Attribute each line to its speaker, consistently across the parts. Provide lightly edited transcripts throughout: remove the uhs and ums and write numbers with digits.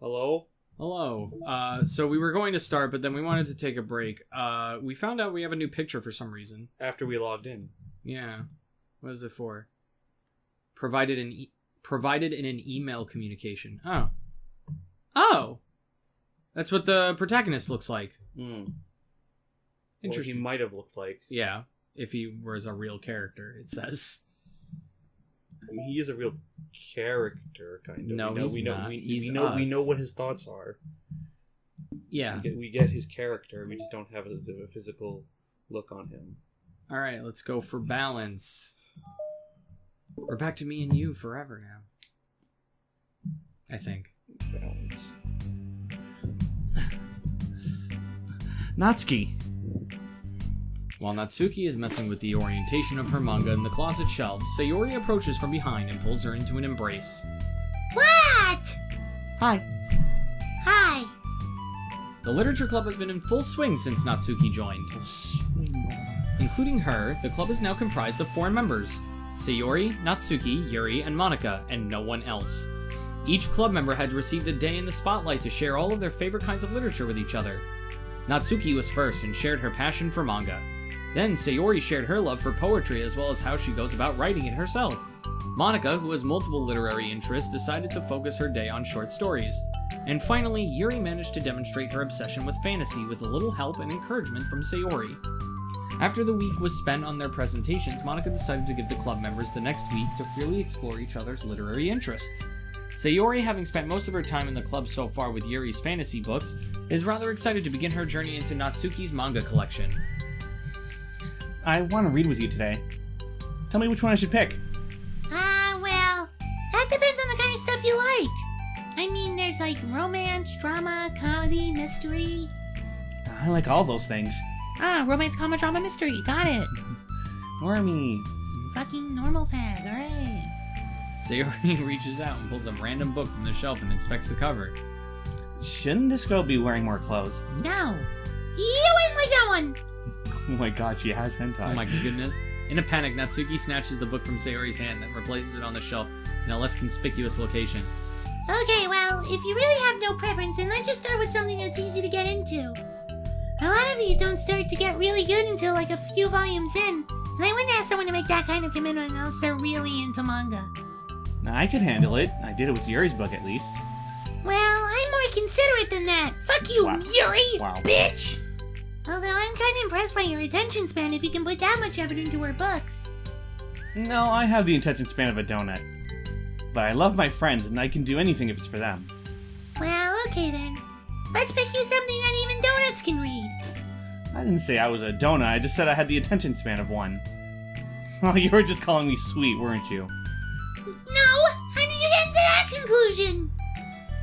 Speaker 1: Hello?
Speaker 2: Hello. So we were going to start, but then we wanted to take a break. We found out we have a new picture for some reason.
Speaker 1: After we logged in.
Speaker 2: Yeah. What is it for? Provided in an email communication. Oh. Oh! That's what the protagonist looks like.
Speaker 1: Interesting. Well, he might have looked like.
Speaker 2: Yeah. If he was a real character, it says.
Speaker 1: I mean, he is a real character, kind of.
Speaker 2: No, he's not. He's us.
Speaker 1: We know what his thoughts are.
Speaker 2: Yeah.
Speaker 1: We get his character. We just don't have a physical look on him.
Speaker 2: Alright, let's go for balance. We're back to me and you forever now. I think.
Speaker 1: Balance.
Speaker 3: Natsuki.
Speaker 2: While Natsuki is messing with the orientation of her manga in the closet shelves, Sayori approaches from behind and pulls her into an embrace.
Speaker 4: What?
Speaker 3: Hi.
Speaker 4: Hi.
Speaker 2: The literature club has been in full swing since Natsuki joined. Including her, the club is now comprised of 4 members: Sayori, Natsuki, Yuri, and Monika, and no one else. Each club member had received a day in the spotlight to share all of their favorite kinds of literature with each other. Natsuki was first and shared her passion for manga. Then Sayori shared her love for poetry as well as how she goes about writing it herself. Monika, who has multiple literary interests, decided to focus her day on short stories. And finally, Yuri managed to demonstrate her obsession with fantasy with a little help and encouragement from Sayori. After the week was spent on their presentations, Monika decided to give the club members the next week to freely explore each other's literary interests. Sayori, having spent most of her time in the club so far with Yuri's fantasy books, is rather excited to begin her journey into Natsuki's manga collection.
Speaker 3: I want to read with you today. Tell me which one I should pick.
Speaker 4: Well, that depends on the kind of stuff you like. I mean, there's like romance, drama, comedy, mystery.
Speaker 3: I like all those things.
Speaker 4: Romance, comedy, drama, mystery. Got it.
Speaker 3: Wormy.
Speaker 4: Fucking normal fag, alright.
Speaker 2: Sayori reaches out and pulls a random book from the shelf and inspects the cover.
Speaker 3: Shouldn't this girl be wearing more clothes?
Speaker 4: No. You wouldn't like that one!
Speaker 3: Oh my god, she has hentai.
Speaker 2: Oh my goodness. In a panic, Natsuki snatches the book from Sayori's hand and replaces it on the shelf in a less conspicuous location.
Speaker 4: Okay, well, if you really have no preference, then let's just start with something that's easy to get into. A lot of these don't start to get really good until like a few volumes in, and I wouldn't ask someone to make that kind of commitment unless they're really into manga.
Speaker 3: I could handle it. I did it with Yuri's book, at least.
Speaker 4: Well, I'm more considerate than that. Fuck you,
Speaker 3: Wow.
Speaker 4: Yuri,
Speaker 3: Wow.
Speaker 4: bitch! Although I'm kind of impressed by your attention span if you can put that much effort into her books.
Speaker 3: No, I have the attention span of a donut. But I love my friends, and I can do anything if it's for them.
Speaker 4: Well, okay then. Let's pick you something that even donuts can read.
Speaker 3: I didn't say I was a donut, I just said I had the attention span of one. Oh, you were just calling me sweet, weren't you?
Speaker 4: No! How did you get into that conclusion?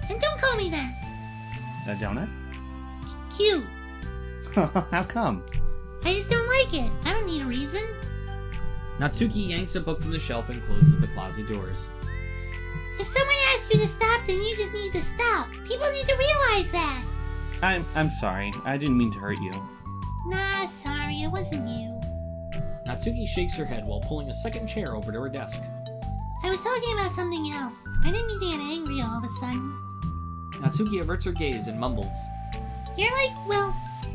Speaker 4: And don't call me that.
Speaker 3: A donut?
Speaker 4: Cute.
Speaker 3: How come?
Speaker 4: I just don't like it. I don't need a reason.
Speaker 2: Natsuki yanks a book from the shelf and closes the closet doors.
Speaker 4: If someone asks you to stop, then you just need to stop. People need to realize that.
Speaker 3: I'm sorry. I didn't mean to hurt you.
Speaker 4: Nah, sorry, it wasn't you.
Speaker 2: Natsuki shakes her head while pulling a second chair over to her desk.
Speaker 4: I was talking about something else. I didn't mean to get angry all of a sudden.
Speaker 2: Natsuki averts her gaze and mumbles.
Speaker 4: You're like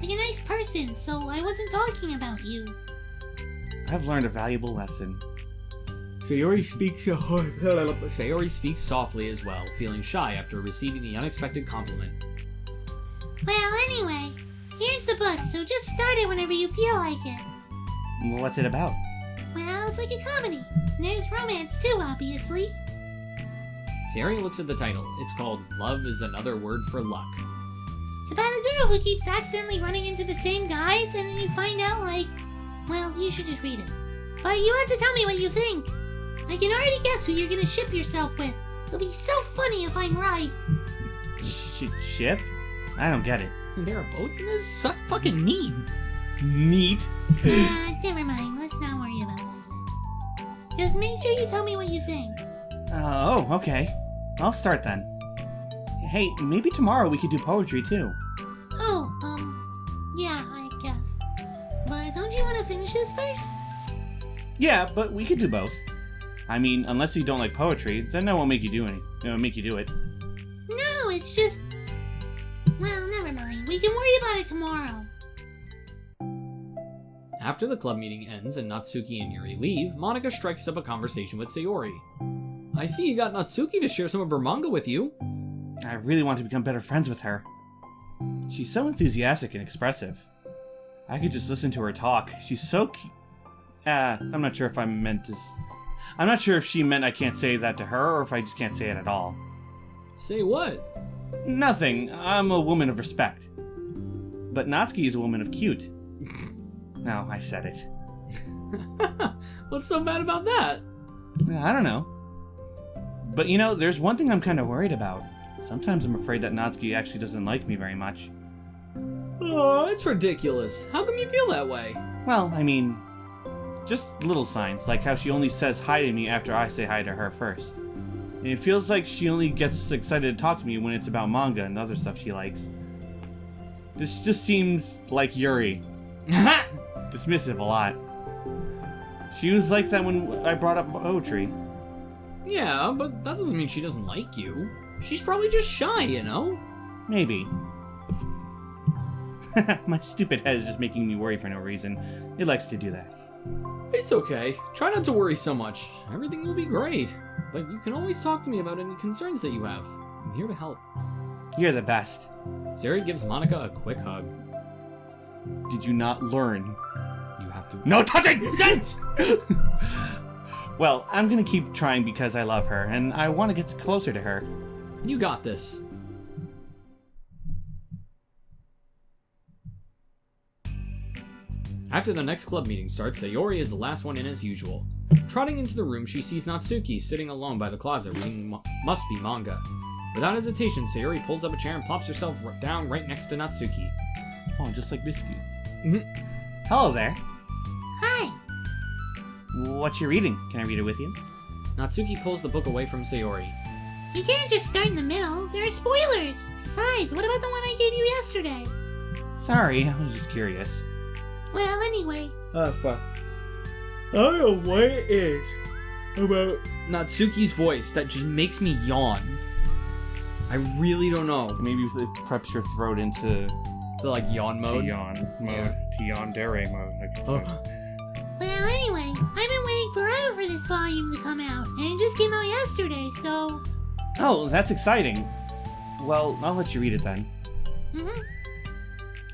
Speaker 4: a nice person, so I wasn't talking about you.
Speaker 3: I've learned a valuable lesson.
Speaker 2: Sayori speaks softly as well, feeling shy after receiving the unexpected compliment.
Speaker 4: Well, anyway, here's the book, so just start it whenever you feel like it.
Speaker 3: What's it about?
Speaker 4: Well, it's like a comedy. And there's romance too, obviously.
Speaker 2: Sayori looks at the title. It's called Love is Another Word for Luck.
Speaker 4: It's about a girl who keeps accidentally running into the same guys, and then you find out, well, you should just read it. But you have to tell me what you think. I can already guess who you're gonna ship yourself with. It'll be so funny if I'm right.
Speaker 3: Ship? I don't get it.
Speaker 2: There are boats in this? So fucking neat.
Speaker 3: Neat?
Speaker 4: Never mind. Let's not worry about it. Just make sure you tell me what you think.
Speaker 3: Okay. I'll start then. Hey, maybe tomorrow we could do poetry too.
Speaker 4: Yeah, I guess. But don't you want to finish this first?
Speaker 3: Yeah, but we could do both. I mean, unless you don't like poetry, then I won't make you do it.
Speaker 4: No, it's just... Well, never mind. We can worry about it tomorrow.
Speaker 2: After the club meeting ends and Natsuki and Yuri leave, Monika strikes up a conversation with Sayori. I see you got Natsuki to share some of her manga with you.
Speaker 3: I really want to become better friends with her. She's so enthusiastic and expressive. I could just listen to her talk. She's so I'm not sure if I'm not sure if she meant I can't say that to her or if I just can't say it at all.
Speaker 2: Say what?
Speaker 3: Nothing. I'm a woman of respect. But Natsuki is a woman of cute. No, I said it.
Speaker 2: What's so bad about that?
Speaker 3: I don't know. But you know, there's one thing I'm kind of worried about. Sometimes I'm afraid that Natsuki actually doesn't like me very much.
Speaker 2: Oh, it's ridiculous. How come you feel that way?
Speaker 3: Well, I mean, just little signs, like how she only says hi to me after I say hi to her first. And it feels like she only gets excited to talk to me when it's about manga and other stuff she likes. This just seems like Yuri. Dismissive a lot. She was like that when I brought up poetry.
Speaker 2: Yeah, but that doesn't mean she doesn't like you. She's probably just shy, you know?
Speaker 3: Maybe. My stupid head is just making me worry for no reason. It likes to do that.
Speaker 2: It's okay. Try not to worry so much. Everything will be great. But you can always talk to me about any concerns that you have. I'm here to help.
Speaker 3: You're the best.
Speaker 2: Sayori gives Monika a quick hug.
Speaker 3: Did you not learn?
Speaker 2: You have to...
Speaker 3: No touching! Sit! Well, I'm gonna keep trying because I love her, and I want to get closer to her.
Speaker 2: You got this. After the next club meeting starts, Sayori is the last one in as usual. Trotting into the room, she sees Natsuki sitting alone by the closet reading must-be manga. Without hesitation, Sayori pulls up a chair and plops herself down right next to Natsuki.
Speaker 3: Oh, just like Biscuit. Hello there.
Speaker 4: Hi.
Speaker 3: What you reading? Can I read it with you?
Speaker 2: Natsuki pulls the book away from Sayori.
Speaker 4: You can't just start in the middle. There are spoilers. Besides, what about the one I gave you yesterday?
Speaker 3: Sorry, I was just curious.
Speaker 4: Well, anyway.
Speaker 2: Oh, fuck. I don't know what it is about Natsuki's voice that just makes me yawn. I really don't know.
Speaker 3: Maybe if it preps your throat into
Speaker 2: The like yawn mode.
Speaker 3: yawn mode.
Speaker 2: Yeah.
Speaker 3: Yandere mode, I could say.
Speaker 4: Well, anyway, I've been waiting forever for this volume to come out, and it just came out yesterday, so...
Speaker 3: Oh, that's exciting. Well, I'll let you read it then.
Speaker 4: Mm-hmm.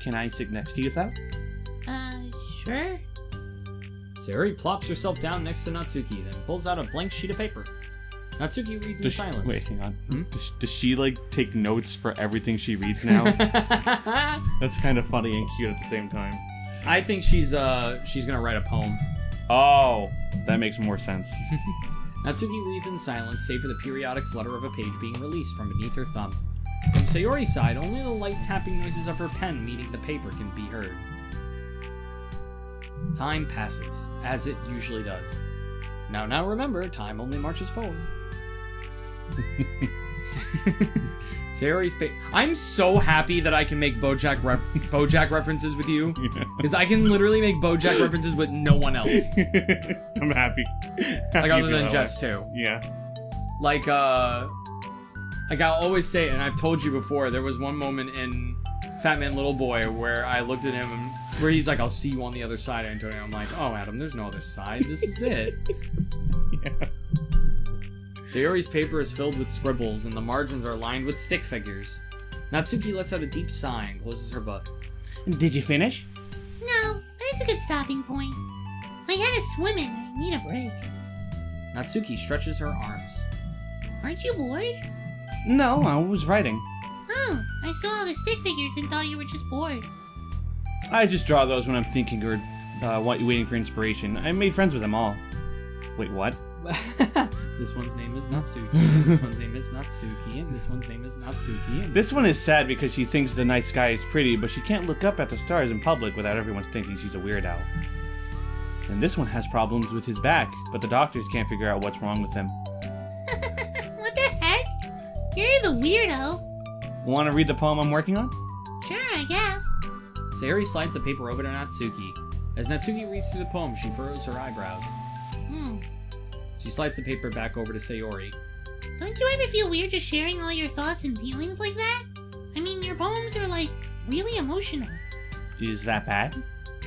Speaker 3: Can I sit next to you, though?
Speaker 4: Sure.
Speaker 2: Sayori plops herself down next to Natsuki, then pulls out a blank sheet of paper. Natsuki reads in silence.
Speaker 3: Wait, hang on.
Speaker 2: Hmm?
Speaker 3: Does she, like, take notes for everything she reads now? That's kind of funny and cute at the same time.
Speaker 2: I think she's gonna write a poem.
Speaker 3: Oh, that makes more sense.
Speaker 2: Natsuki reads in silence, save for the periodic flutter of a page being released from beneath her thumb. From Sayori's side, only the light tapping noises of her pen meeting the paper can be heard. Time passes, as it usually does. Now remember, time only marches forward. Sayori's I'm so happy that I can make BoJack references with you, because I can literally make BoJack references with no one else.
Speaker 3: I'm happy.
Speaker 2: Like other than Jess too.
Speaker 3: Yeah.
Speaker 2: Like I'll always say it, and I've told you before, there was one moment in Fat Man Little Boy where I looked at him and where he's like, I'll see you on the other side, Antonio. I'm like, oh, Adam, there's no other side. This is it.
Speaker 3: Yeah.
Speaker 2: Sayori's paper is filled with scribbles, and the margins are lined with stick figures. Natsuki lets out a deep sigh and closes her book.
Speaker 3: Did you finish?
Speaker 4: No, but it's a good stopping point. I had a swimming. I need a break.
Speaker 2: Natsuki stretches her arms.
Speaker 4: Aren't you bored?
Speaker 3: No, I was writing.
Speaker 4: Oh, I saw all the stick figures and thought you were just bored.
Speaker 3: I just draw those when I'm thinking or waiting for inspiration. I made friends with them all. Wait, what?
Speaker 2: This one's name is Natsuki, this one's name is Natsuki, and this one's name is Natsuki, and
Speaker 3: This one is sad because she thinks the night sky is pretty, but she can't look up at the stars in public without everyone thinking she's a weird owl. And this one has problems with his back, but the doctors can't figure out what's wrong with him.
Speaker 4: What the heck? You're the weirdo.
Speaker 3: Want to read the poem I'm working on?
Speaker 4: Sure, I guess.
Speaker 2: Sayori slides the paper over to Natsuki. As Natsuki reads through the poem, she furrows her eyebrows. She slides the paper back over to Sayori.
Speaker 4: Don't you ever feel weird just sharing all your thoughts and feelings like that? I mean, your poems are, like, really emotional.
Speaker 3: Is that bad?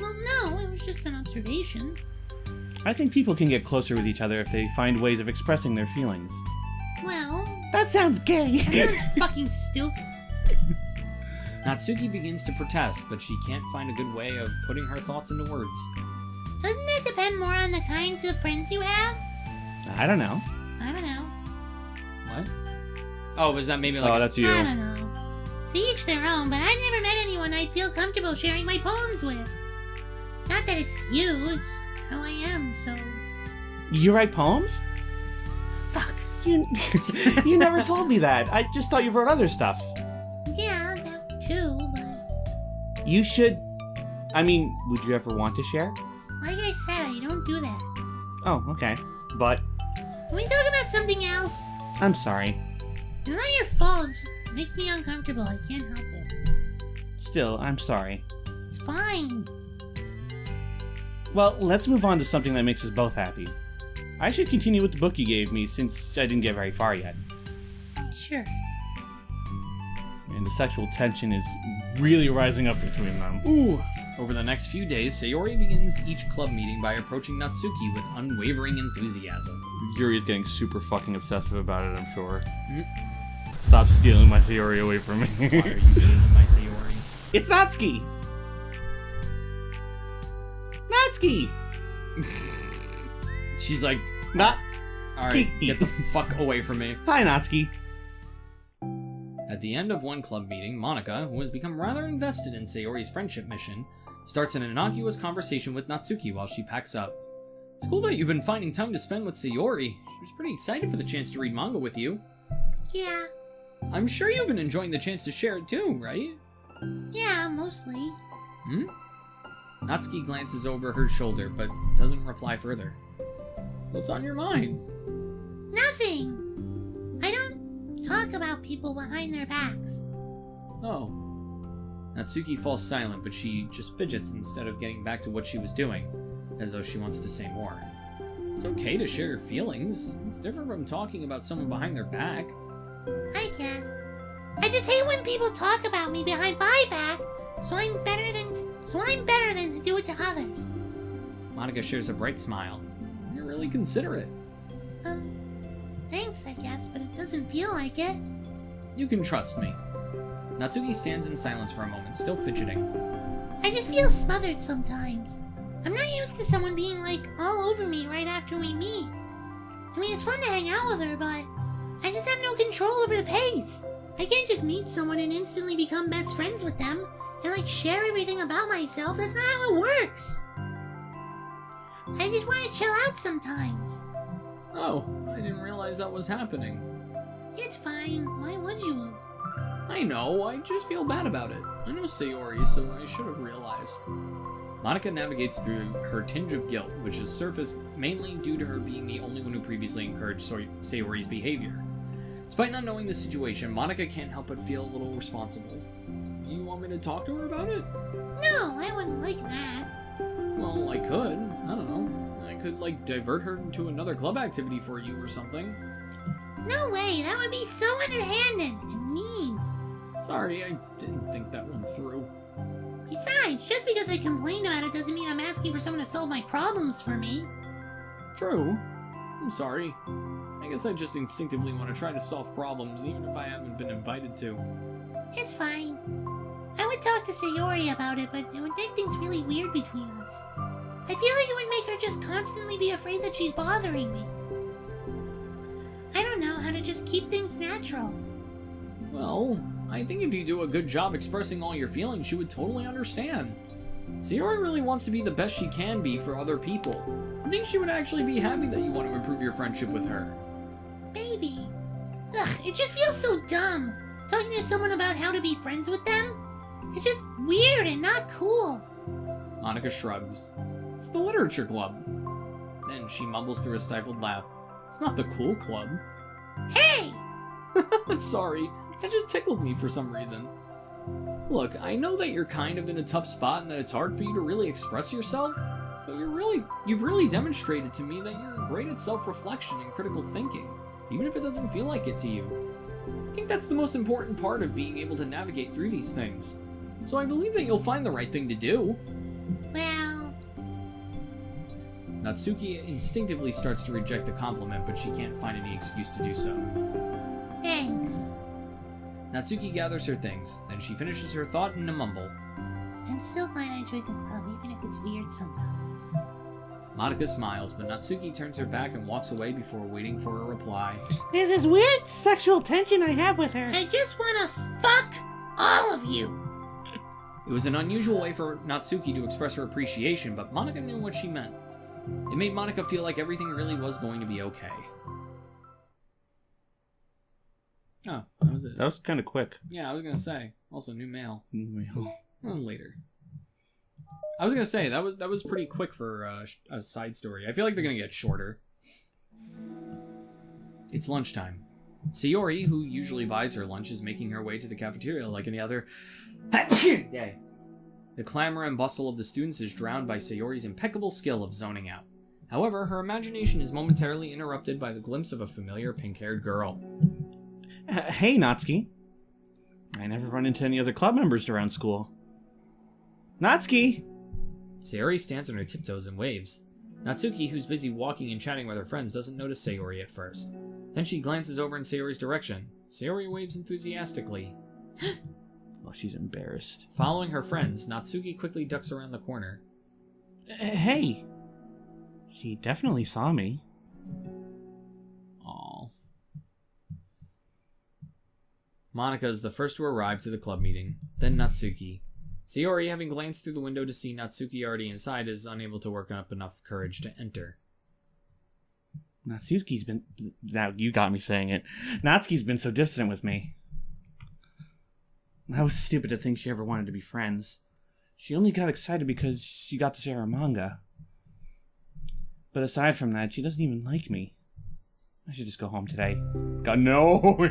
Speaker 4: Well, no, it was just an observation.
Speaker 3: I think people can get closer with each other if they find ways of expressing their feelings.
Speaker 4: Well...
Speaker 3: That sounds gay!
Speaker 4: That sounds fucking stupid.
Speaker 2: Natsuki begins to protest, but she can't find a good way of putting her thoughts into words.
Speaker 4: Doesn't that depend more on the kinds of friends you have?
Speaker 3: I don't know.
Speaker 4: I don't know.
Speaker 2: What? Oh, is that maybe like...
Speaker 3: Oh, that's you.
Speaker 4: I don't know. To each their own, but I've never met anyone I'd feel comfortable sharing my poems with. Not that it's you, it's how I am, so...
Speaker 3: You write poems?
Speaker 4: Fuck.
Speaker 3: You never told me that. I just thought you wrote other stuff.
Speaker 4: Yeah, that too, but...
Speaker 3: You should... I mean, would you ever want to share?
Speaker 4: Like I said, I don't do that.
Speaker 3: Oh, okay. But...
Speaker 4: Can we talk about something else?
Speaker 3: I'm sorry.
Speaker 4: It's not your fault, it just makes me uncomfortable. I can't help it.
Speaker 3: Still, I'm sorry.
Speaker 4: It's fine.
Speaker 3: Well, let's move on to something that makes us both happy. I should continue with the book you gave me, since I didn't get very far yet.
Speaker 4: Sure.
Speaker 3: And the sexual tension is really rising up between them.
Speaker 2: Ooh! Over the next few days, Sayori begins each club meeting by approaching Natsuki with unwavering enthusiasm.
Speaker 3: Yuri's getting super fucking obsessive about it, I'm sure. Stop stealing my Sayori away from me.
Speaker 2: Why are you stealing my Sayori?
Speaker 3: It's Natsuki! Natsuki!
Speaker 2: She's like,
Speaker 3: Not.
Speaker 2: alright, get the fuck away from me.
Speaker 3: Hi, Natsuki.
Speaker 2: At the end of one club meeting, Monica, who has become rather invested in Sayori's friendship mission, starts an innocuous conversation with Natsuki while she packs up. It's cool that you've been finding time to spend with Sayori. She was pretty excited for the chance to read manga with you.
Speaker 4: Yeah.
Speaker 2: I'm sure you've been enjoying the chance to share it too, right?
Speaker 4: Yeah, mostly.
Speaker 2: Natsuki glances over her shoulder, but doesn't reply further. What's on your mind?
Speaker 4: Nothing. I don't talk about people behind their backs.
Speaker 2: Oh. Natsuki falls silent, but she just fidgets instead of getting back to what she was doing, as though she wants to say more. It's okay to share your feelings. It's different from talking about someone behind their back.
Speaker 4: I guess. I just hate when people talk about me behind my back, so I'm better than to do it to others.
Speaker 2: Monica shares a bright smile. You're really considerate.
Speaker 4: Thanks, I guess, but it doesn't feel like it.
Speaker 2: You can trust me. Natsuki stands in silence for a moment, still fidgeting.
Speaker 4: I just feel smothered sometimes. I'm not used to someone being, like, all over me right after we meet. I mean, it's fun to hang out with her, but I just have no control over the pace. I can't just meet someone and instantly become best friends with them and, like, share everything about myself. That's not how it works. I just want to chill out sometimes.
Speaker 2: Oh, I didn't realize that was happening.
Speaker 4: It's fine. Why would you have?
Speaker 2: I know, I just feel bad about it. I know Sayori, so I should have realized. Monica navigates through her tinge of guilt, which has surfaced mainly due to her being the only one who previously encouraged Sayori's behavior. Despite not knowing the situation, Monica can't help but feel a little responsible. You want me to talk to her about it?
Speaker 4: No, I wouldn't like that.
Speaker 2: Well, I could. I don't know. I could, like, divert her into another club activity for you or something.
Speaker 4: No way, that would be so underhanded and mean.
Speaker 2: Sorry, I didn't think that one through.
Speaker 4: Besides, just because I complained about it doesn't mean I'm asking for someone to solve my problems for me.
Speaker 2: True. I'm sorry. I guess I just instinctively want to try to solve problems, even if I haven't been invited to.
Speaker 4: It's fine. I would talk to Sayori about it, but it would make things really weird between us. I feel like it would make her just constantly be afraid that she's bothering me. I don't know how to just keep things natural.
Speaker 2: Well, I think if you do a good job expressing all your feelings, she would totally understand. Sayori really wants to be the best she can be for other people. I think she would actually be happy that you want to improve your friendship with her.
Speaker 4: Maybe. Ugh, it just feels so dumb. Talking to someone about how to be friends with them? It's just weird and not cool.
Speaker 2: Monica shrugs. It's the literature club. Then she mumbles through a stifled laugh. It's not the cool club.
Speaker 4: Hey!
Speaker 2: Sorry, it just tickled me for some reason. Look, I know that you're kind of in a tough spot and that it's hard for you to really express yourself, but you've really demonstrated to me that you're great at self-reflection and critical thinking. even if it doesn't feel like it to you. I think that's the most important part of being able to navigate through these things. So I believe that you'll find the right thing to do.
Speaker 4: Well...
Speaker 2: Natsuki instinctively starts to reject the compliment, but she can't find any excuse to do so.
Speaker 4: Thanks.
Speaker 2: Natsuki gathers her things, then she finishes her thought in a mumble.
Speaker 4: I'm still glad I enjoyed the club, even if it's weird sometimes.
Speaker 2: Monika smiles, but Natsuki turns her back and walks away before waiting for a reply.
Speaker 5: There's this weird sexual tension I have with her.
Speaker 4: I just wanna fuck all of you!
Speaker 2: It was an unusual way for Natsuki to express her appreciation, but Monika knew what she meant. It made Monika feel like everything really was going to be okay. Oh, that was it.
Speaker 3: That was kind of quick.
Speaker 2: Yeah, I was gonna say. Also, new mail.
Speaker 3: Well,
Speaker 2: Later. I was gonna say that was pretty quick for a side story. I feel like they're gonna get shorter. It's lunchtime. Sayori, who usually buys her lunch, is making her way to the cafeteria like any other day. The clamor and bustle of the students is drowned by Sayori's impeccable skill of zoning out. However, her imagination is momentarily interrupted by the glimpse of a familiar pink-haired girl.
Speaker 3: Hey, Natsuki. I never run into any other club members around school. Natsuki!
Speaker 2: Sayori stands on her tiptoes and waves. Natsuki, who's busy walking and chatting with her friends, doesn't notice Sayori at first. Then she glances over in Sayori's direction. Sayori waves enthusiastically.
Speaker 3: Well, she's embarrassed.
Speaker 2: Following her friends, Natsuki quickly ducks around the corner.
Speaker 3: Hey! She definitely saw me.
Speaker 2: Aww. Monika is the first to arrive to the club meeting, then Natsuki. Sayori, having glanced through the window to see Natsuki already inside, is unable to work up enough courage to enter.
Speaker 3: Natsuki's been... Now, you got me saying it. Natsuki's been so distant with me. I was stupid to think she ever wanted to be friends. She only got excited because she got to share her manga. But aside from that, she doesn't even like me. I should just go home today. God, no!
Speaker 2: No,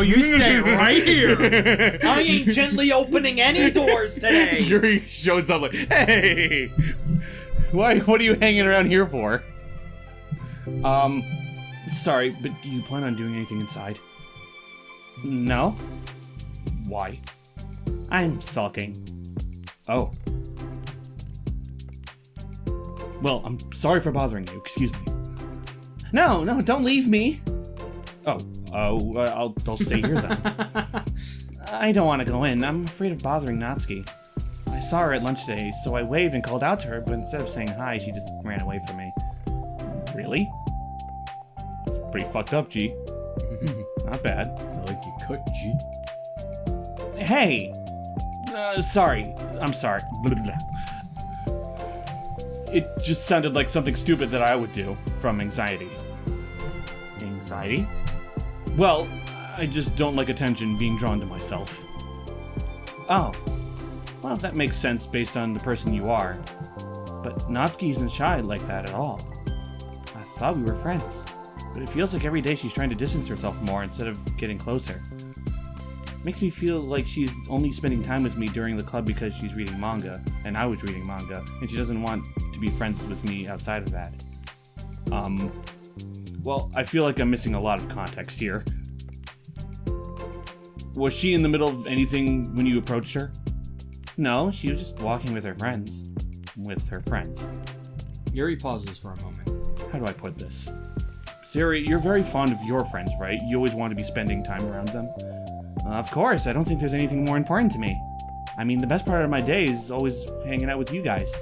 Speaker 2: you stay right here! I ain't gently opening any doors today!
Speaker 3: Yuri shows up like, hey! What are you hanging around here for? Sorry, but do you plan on doing anything inside? No? Why? I'm sulking. Oh. Well, I'm sorry for bothering you. Excuse me. No, don't leave me. I'll stay here then. I don't want to go in. I'm afraid of bothering Natsuki. I saw her at lunch today, so I waved and called out to her, but instead of saying hi, she just ran away from me. Really? It's pretty fucked up, G. Not bad.
Speaker 2: I like you cut, G.
Speaker 3: Hey! Sorry. I'm sorry. Blah, blah, blah. It just sounded like something stupid that I would do from anxiety. Anxiety? Well, I just don't like attention being drawn to myself. Oh. Well, that makes sense based on the person you are. But Natsuki isn't shy like that at all. I thought we were friends. But it feels like every day she's trying to distance herself more instead of getting closer. Makes me feel like she's only spending time with me during the club because she's reading manga, and I was reading manga, and she doesn't want to be friends with me outside of that. Well, I feel like I'm missing a lot of context here. Was she in the middle of anything when you approached her? No, she was just walking with her friends.
Speaker 2: Yuri pauses for a moment.
Speaker 3: How do I put this? Siri, you're very fond of your friends, right? You always want to be spending time around them. Of course, I don't think there's anything more important to me. I mean, the best part of my day is always hanging out with you guys.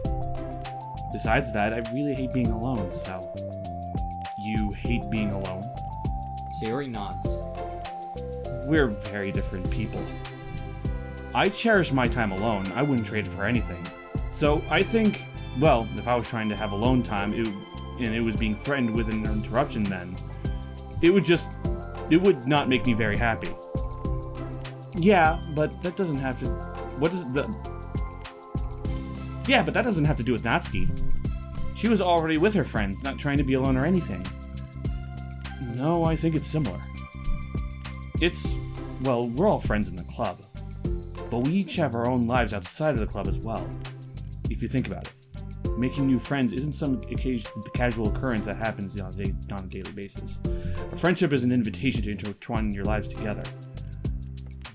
Speaker 3: Besides that, I really hate being alone, so... You hate being alone?
Speaker 2: Sayori nods.
Speaker 3: We're very different people. I cherish my time alone. I wouldn't trade it for anything. So, I think, well, if I was trying to have alone time, and it was being threatened with an interruption then, it would not make me very happy. Yeah, but that doesn't have to... Yeah, but that doesn't have to do with Natsuki. She was already with her friends, not trying to be alone or anything. No, I think it's similar. Well, we're all friends in the club. But we each have our own lives outside of the club as well. If you think about it. Making new friends isn't some casual occurrence that happens on a daily basis. A friendship is an invitation to intertwine your lives together.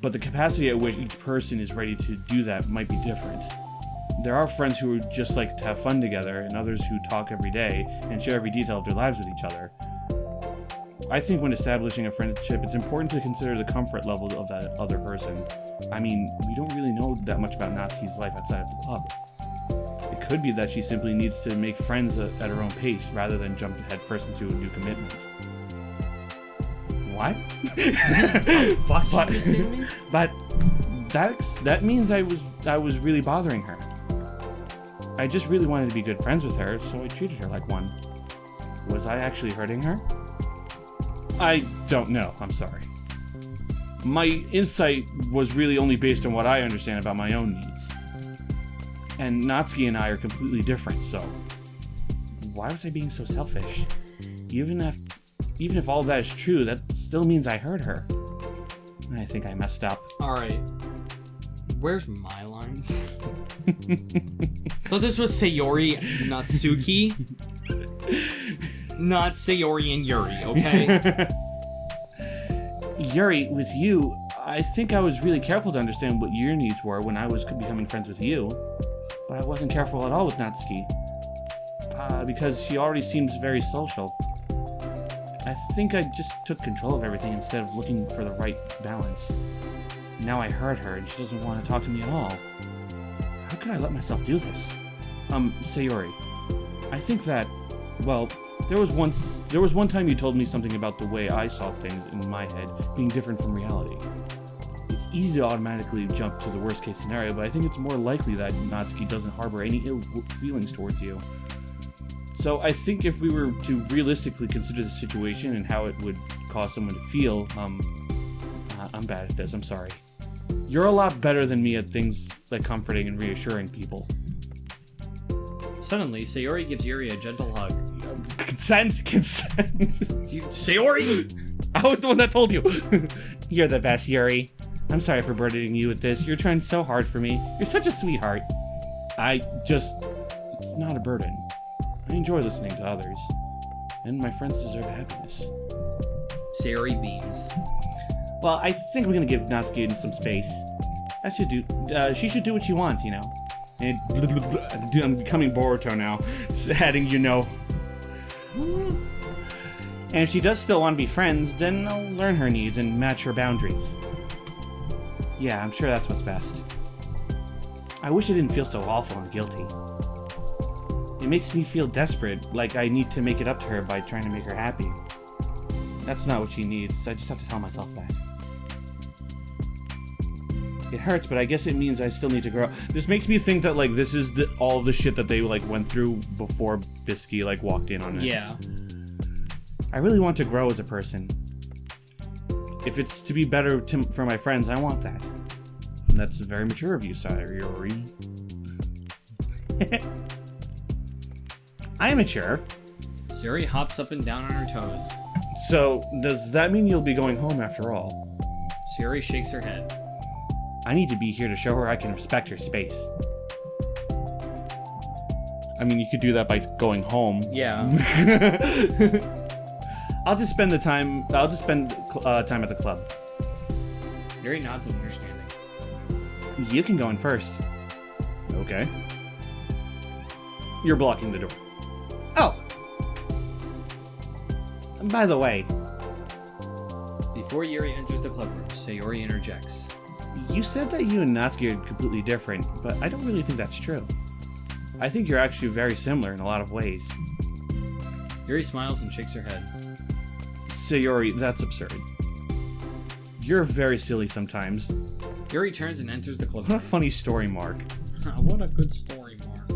Speaker 3: But the capacity at which each person is ready to do that might be different. There are friends who just like to have fun together, and others who talk every day and share every detail of their lives with each other. I think when establishing a friendship, it's important to consider the comfort level of that other person. I mean, we don't really know that much about Natsuki's life outside of the club. It could be that she simply needs to make friends at her own pace rather than jump headfirst into a new commitment. What?
Speaker 2: Fuck, you just say to me?
Speaker 3: But that means I was really bothering her. I just really wanted to be good friends with her, so I treated her like one. Was I actually hurting her? I don't know, I'm sorry. My insight was really only based on what I understand about my own needs. And Natsuki and I are completely different, so why was I being so selfish? Even if all that is true, that still means I hurt her. I think I messed up.
Speaker 2: Alright. Where's my lines? Thought this was Sayori, Natsuki. Not Sayori and Yuri, okay?
Speaker 3: Yuri, with you, I think I was really careful to understand what your needs were when I was becoming friends with you. But I wasn't careful at all with Natsuki. Because she already seems very social. I think I just took control of everything instead of looking for the right balance. Now I hurt her and she doesn't want to talk to me at all. How could I let myself do this? Sayori, I think that, well, there was one time you told me something about the way I saw things in my head being different from reality. It's easy to automatically jump to the worst case scenario, but I think it's more likely that Natsuki doesn't harbor any ill feelings towards you. So I think if we were to realistically consider the situation and how it would cause someone to feel, I'm bad at this, I'm sorry. You're a lot better than me at things like comforting and reassuring people.
Speaker 2: Suddenly, Sayori gives Yuri a gentle hug.
Speaker 3: Consent!
Speaker 2: Sayori!
Speaker 3: I was the one that told you! You're the best, Yuri. I'm sorry for burdening you with this. You're trying so hard for me. You're such a sweetheart. It's not a burden. I enjoy listening to others. And my friends deserve happiness.
Speaker 2: Sayori beams.
Speaker 3: Well, I think we're gonna give Natsuki some space. She should do what she wants, you know. And I'm becoming Boruto now. Just adding, you know. And if she does still want to be friends, then I'll learn her needs and match her boundaries. Yeah, I'm sure that's what's best. I wish I didn't feel so awful and guilty. It makes me feel desperate, like I need to make it up to her by trying to make her happy. That's not what she needs, I just have to tell myself that. It hurts, but I guess it means I still need to grow. This makes me think that, like, this is all the shit that they, like, went through before Bisky, like, walked in on it.
Speaker 2: Yeah.
Speaker 3: I really want to grow as a person. If it's to be better for my friends, I want that. That's very mature of you, Sayori. I am mature.
Speaker 2: Sayori hops up and down on her toes.
Speaker 3: So, does that mean you'll be going home after all?
Speaker 2: Sayori shakes her head.
Speaker 3: I need to be here to show her I can respect her space. I mean, you could do that by going home.
Speaker 2: Yeah.
Speaker 3: I'll just spend time at the club.
Speaker 2: Yuri nods in understanding.
Speaker 3: You can go in first. Okay. You're blocking the door. Oh! By the way...
Speaker 2: Before Yuri enters the clubroom, Sayori interjects.
Speaker 3: You said that you and Natsuki are completely different, but I don't really think that's true. I think you're actually very similar in a lot of ways.
Speaker 2: Yuri smiles and shakes her head.
Speaker 3: Sayori, that's absurd. You're very silly sometimes.
Speaker 2: Yuri turns and enters the
Speaker 3: What a
Speaker 2: clubroom.
Speaker 3: funny story, Mark.
Speaker 2: What a good story, Mark.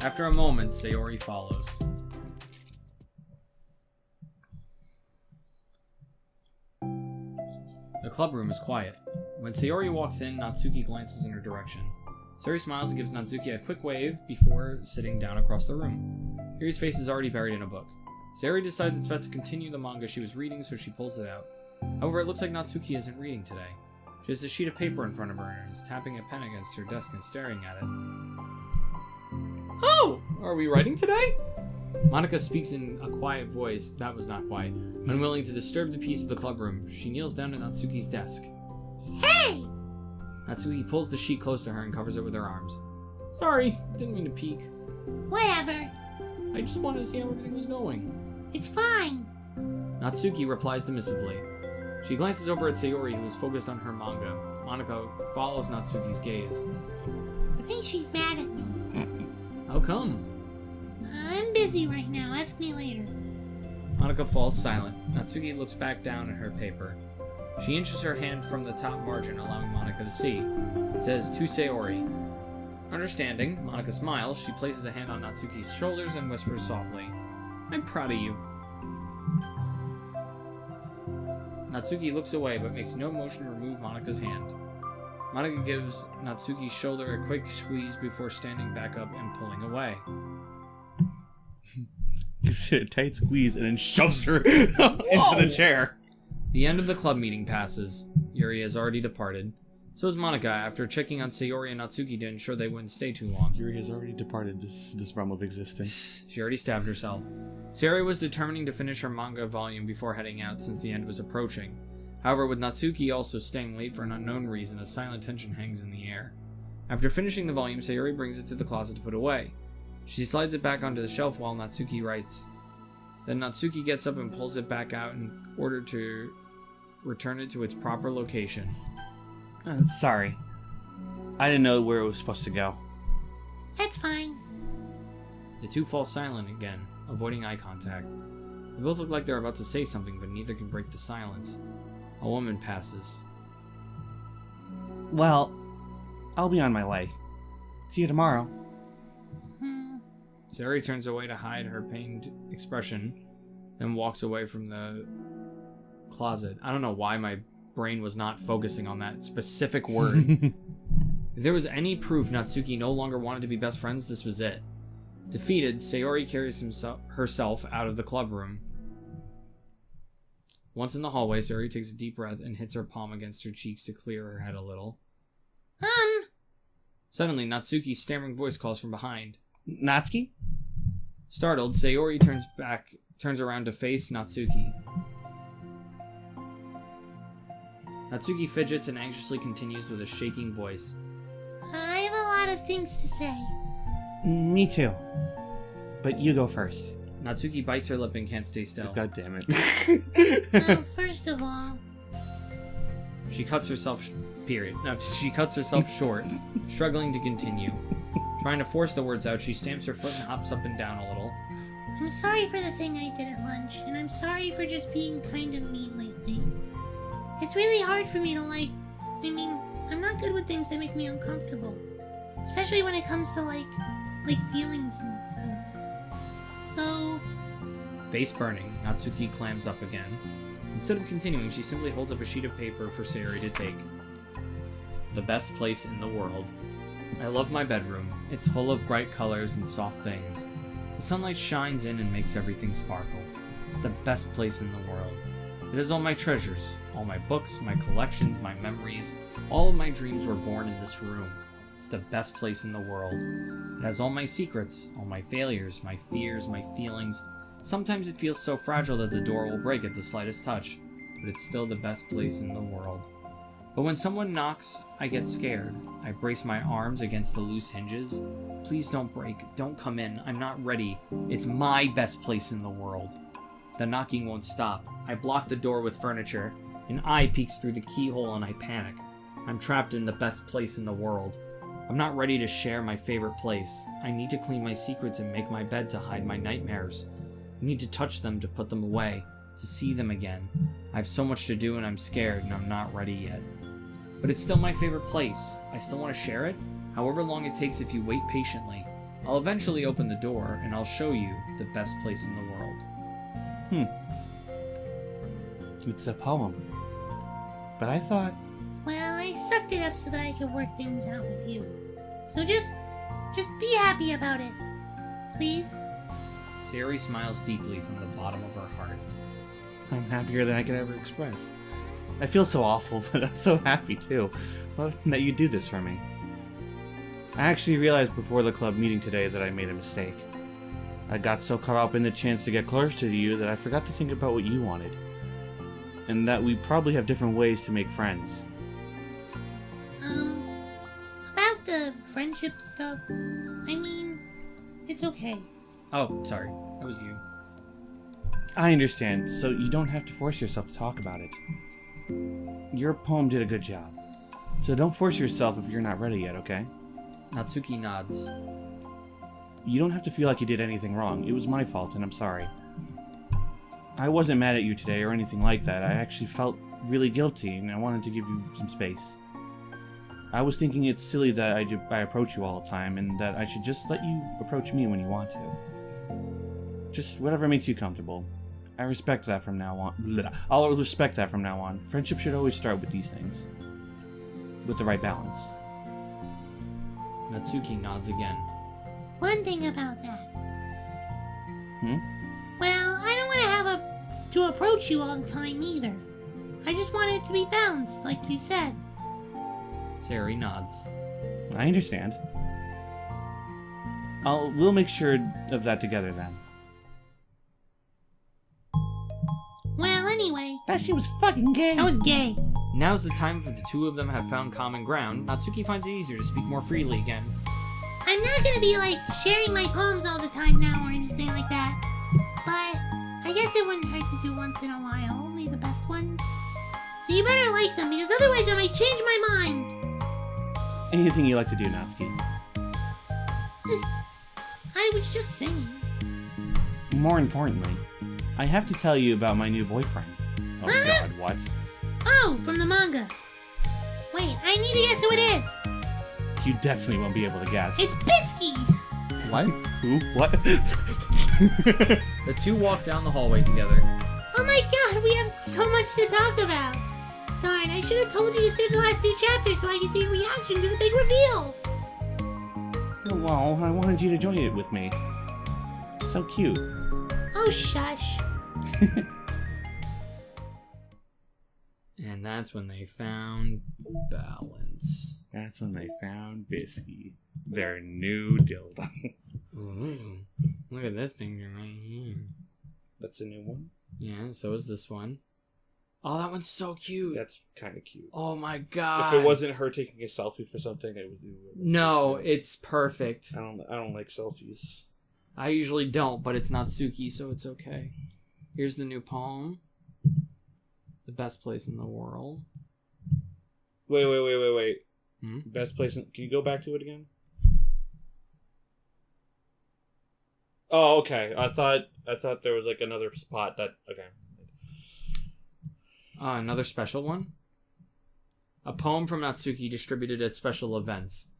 Speaker 2: After a moment, Sayori follows. The clubroom is quiet. When Sayori walks in, Natsuki glances in her direction. Sayori smiles and gives Natsuki a quick wave before sitting down across the room. Yuri's face is already buried in a book. Sayori decides it's best to continue the manga she was reading, so she pulls it out. However, it looks like Natsuki isn't reading today. She has a sheet of paper in front of her and is tapping a pen against her desk and staring at it.
Speaker 4: Oh!
Speaker 2: are we writing today? Monica speaks in a quiet voice that was not quiet. Unwilling to disturb the peace of the clubroom, she kneels down at Natsuki's desk.
Speaker 4: Hey!
Speaker 2: Natsuki pulls the sheet close to her and covers it with her arms. Sorry, didn't mean to peek.
Speaker 4: Whatever.
Speaker 2: I just wanted to see how everything was going.
Speaker 4: It's fine.
Speaker 2: Natsuki replies dismissively. She glances over at Sayori, who is focused on her manga. Monica follows Natsuki's gaze.
Speaker 4: I think she's mad at me.
Speaker 2: How come?
Speaker 4: I'm busy right now. Ask me later.
Speaker 2: Monica falls silent. Natsuki looks back down at her paper. She inches her hand from the top margin, allowing Monica to see. It says, to Sayori. Understanding, Monica smiles. She places a hand on Natsuki's shoulders and whispers softly, I'm proud of you. Natsuki looks away, but makes no motion to remove Monika's hand. Monica gives Natsuki's shoulder a quick squeeze before standing back up and pulling away.
Speaker 3: Gives it a tight squeeze and then shoves her into the chair.
Speaker 2: The end of the club meeting passes. Yuri has already departed. So is Monica, after checking on Sayori and Natsuki to ensure they wouldn't stay too long.
Speaker 3: Yuri has already departed this realm of existence.
Speaker 2: She already stabbed herself. Sayori was determining to finish her manga volume before heading out since the end was approaching. However, with Natsuki also staying late for an unknown reason, a silent tension hangs in the air. After finishing the volume, Sayori brings it to the closet to put away. She slides it back onto the shelf while Natsuki writes. Then Natsuki gets up and pulls it back out in order to return it to its proper location.
Speaker 3: Sorry. I didn't know where it was supposed to go.
Speaker 4: That's fine.
Speaker 2: The two fall silent again, avoiding eye contact. They both look like they're about to say something, but neither can break the silence. A woman passes.
Speaker 3: Well, I'll be on my way. See you tomorrow.
Speaker 2: Sayori turns away to hide her pained expression, then walks away from the closet. I don't know why my brain was not focusing on that specific word. If there was any proof Natsuki no longer wanted to be best friends, this was it. Defeated, Sayori carries herself out of the club room. Once in the hallway, Sayori takes a deep breath and hits her palm against her cheeks to clear her head a little. Suddenly, Natsuki's stammering voice calls from behind.
Speaker 3: Natsuki?
Speaker 2: Startled, Sayori turns around to face Natsuki. Natsuki fidgets and anxiously continues with a shaking voice.
Speaker 4: I have a lot of things to say.
Speaker 3: Me too. But you go first.
Speaker 2: Natsuki bites her lip and can't stay still.
Speaker 3: God damn it.
Speaker 4: Well, first of all...
Speaker 2: She cuts herself short, struggling to continue. Trying to force the words out, she stamps her foot and hops up and down a little.
Speaker 4: I'm sorry for the thing I did at lunch, and I'm sorry for just being kind of mean lately. It's really hard for me to I'm not good with things that make me uncomfortable. Especially when it comes to like feelings and stuff. So...
Speaker 2: Face burning, Natsuki clams up again. Instead of continuing, she simply holds up a sheet of paper for Sayori to take. The best place in the world. I love my bedroom. It's full of bright colors and soft things. The sunlight shines in and makes everything sparkle. It's the best place in the world. It has all my treasures, all my books, my collections, my memories. All of my dreams were born in this room. It's the best place in the world. It has all my secrets, all my failures, my fears, my feelings. Sometimes it feels so fragile that the door will break at the slightest touch, but it's still the best place in the world. But when someone knocks, I get scared. I brace my arms against the loose hinges. Please don't break. Don't come in. I'm not ready. It's my best place in the world. The knocking won't stop. I block the door with furniture. An eye peeks through the keyhole and I panic. I'm trapped in the best place in the world. I'm not ready to share my favorite place. I need to clean my secrets and make my bed to hide my nightmares. I need to touch them to put them away, to see them again. I have so much to do and I'm scared and I'm not ready yet. But it's still my favorite place. I still want to share it, however long it takes if you wait patiently. I'll eventually open the door and I'll show you the best place in the world.
Speaker 3: It's a poem. But I thought...
Speaker 4: Well, I sucked it up so that I could work things out with you. So just be happy about it. Please?
Speaker 2: Sayori smiles deeply from the bottom of her heart.
Speaker 3: I'm happier than I could ever express. I feel so awful, but I'm so happy too. Well, that you do this for me. I actually realized before the club meeting today that I made a mistake. I got so caught up in the chance to get closer to you that I forgot to think about what you wanted. And that we probably have different ways to make friends.
Speaker 4: About the friendship stuff, I mean, it's okay.
Speaker 2: Oh, sorry. That was you.
Speaker 3: I understand, so you don't have to force yourself to talk about it. Your poem did a good job. So don't force yourself if you're not ready yet, okay?
Speaker 2: Natsuki nods.
Speaker 3: You don't have to feel like you did anything wrong. It was my fault, and I'm sorry. I wasn't mad at you today or anything like that. I actually felt really guilty, and I wanted to give you some space. I was thinking it's silly that I approach you all the time, and that I should just let you approach me when you want to. Just whatever makes you comfortable. I respect that from now on. I'll respect that from now on. Friendship should always start with these things. With the right balance.
Speaker 2: Natsuki nods again.
Speaker 4: One thing about that.
Speaker 3: Hmm?
Speaker 4: Well, I don't want to to approach you all the time either. I just want it to be balanced, like you said.
Speaker 2: Sayori nods.
Speaker 3: I understand. We'll make sure of that together then.
Speaker 4: Well, anyway.
Speaker 5: That shit was fucking gay.
Speaker 4: That was gay.
Speaker 2: Now's the time that the two of them have found common ground. Natsuki finds it easier to speak more freely again.
Speaker 4: I'm not gonna be like sharing my poems all the time now or anything like that. But I guess it wouldn't hurt to do once in a while, only the best ones. So you better like them, because otherwise I might change my mind.
Speaker 3: Anything you like to do, Natsuki.
Speaker 4: I was just saying.
Speaker 3: More importantly, I have to tell you about my new boyfriend. Oh
Speaker 4: Huh?
Speaker 3: god, what?
Speaker 4: Oh, from the manga. Wait, I need to guess who it is.
Speaker 3: You definitely won't be able to guess.
Speaker 4: It's Bisky.
Speaker 2: What?
Speaker 3: Who? What?
Speaker 2: The two walk down the hallway together.
Speaker 4: Oh my god, we have so much to talk about. Darn, I should have told you to save the last 2 chapters so I could see your reaction to the big reveal.
Speaker 3: Well, I wanted you to join it with me. So cute.
Speaker 4: Oh, shush.
Speaker 2: And that's when they found balance.
Speaker 3: That's when they found Bisky. Their new dildo.
Speaker 2: Ooh, look at this finger right here.
Speaker 3: That's a new one?
Speaker 2: Yeah, so is this one. Oh, that one's so cute.
Speaker 3: That's kind of cute.
Speaker 2: Oh my god.
Speaker 3: If it wasn't her taking a selfie for something, it would be...
Speaker 2: No, it's perfect.
Speaker 3: I don't like selfies.
Speaker 2: I usually don't, but it's Natsuki, so it's okay. Here's the new poem. The best place in the world.
Speaker 3: Wait.
Speaker 2: Hmm?
Speaker 3: Best place in... Can you go back to it again? Oh, okay. I thought there was like another spot that... Okay.
Speaker 2: Another special one? A poem from Natsuki distributed at special events.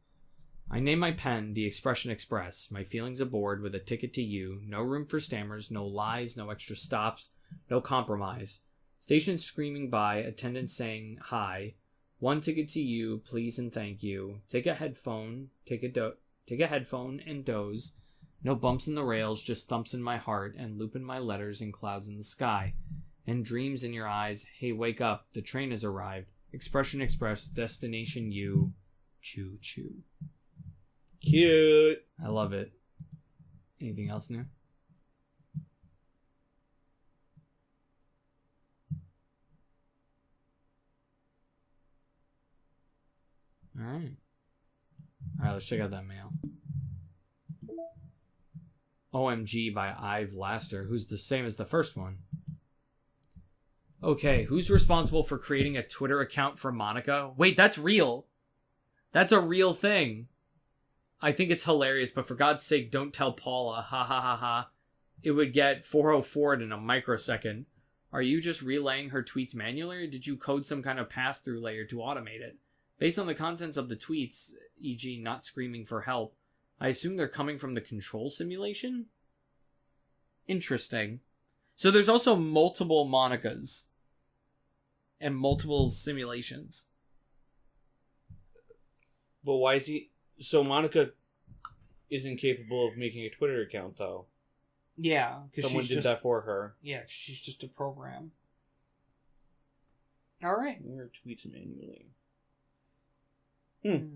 Speaker 2: I name my pen The Expression Express, my feelings aboard with a ticket to you, no room for stammers, no lies, no extra stops, no compromise. Station screaming by, attendants saying hi, 1 ticket to you, please and thank you. Take a headphone and doze. No bumps in the rails, just thumps in my heart and loop in my letters and clouds in the sky. And dreams in your eyes, hey wake up, the train has arrived. Expression Express, destination you, choo choo.
Speaker 3: Cute.
Speaker 2: I love it. Anything else new? Alright, let's check out that mail. OMG by Ive Laster, who's the same as the first one. Okay, who's responsible for creating a Twitter account for Monica? Wait, that's real. That's a real thing. I think it's hilarious, but for God's sake, don't tell Paula. Ha ha ha ha. It would get 404 in a microsecond. Are you just relaying her tweets manually, or did you code some kind of pass-through layer to automate it? Based on the contents of the tweets, e.g. not screaming for help, I assume they're coming from the control simulation? Interesting. So there's also multiple Monicas. And multiple simulations.
Speaker 3: But why is he... So Monica isn't capable of making a Twitter account, though.
Speaker 2: Yeah.
Speaker 3: Someone did that for her.
Speaker 2: Yeah, 'cause she's just a program. Alright.
Speaker 3: Or tweets manually. Intriguing.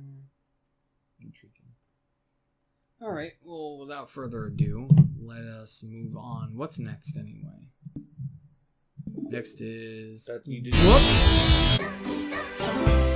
Speaker 2: Alright, well, without further ado, let us move on. What's next, anyway? Next is...
Speaker 1: That you did.
Speaker 2: Whoops!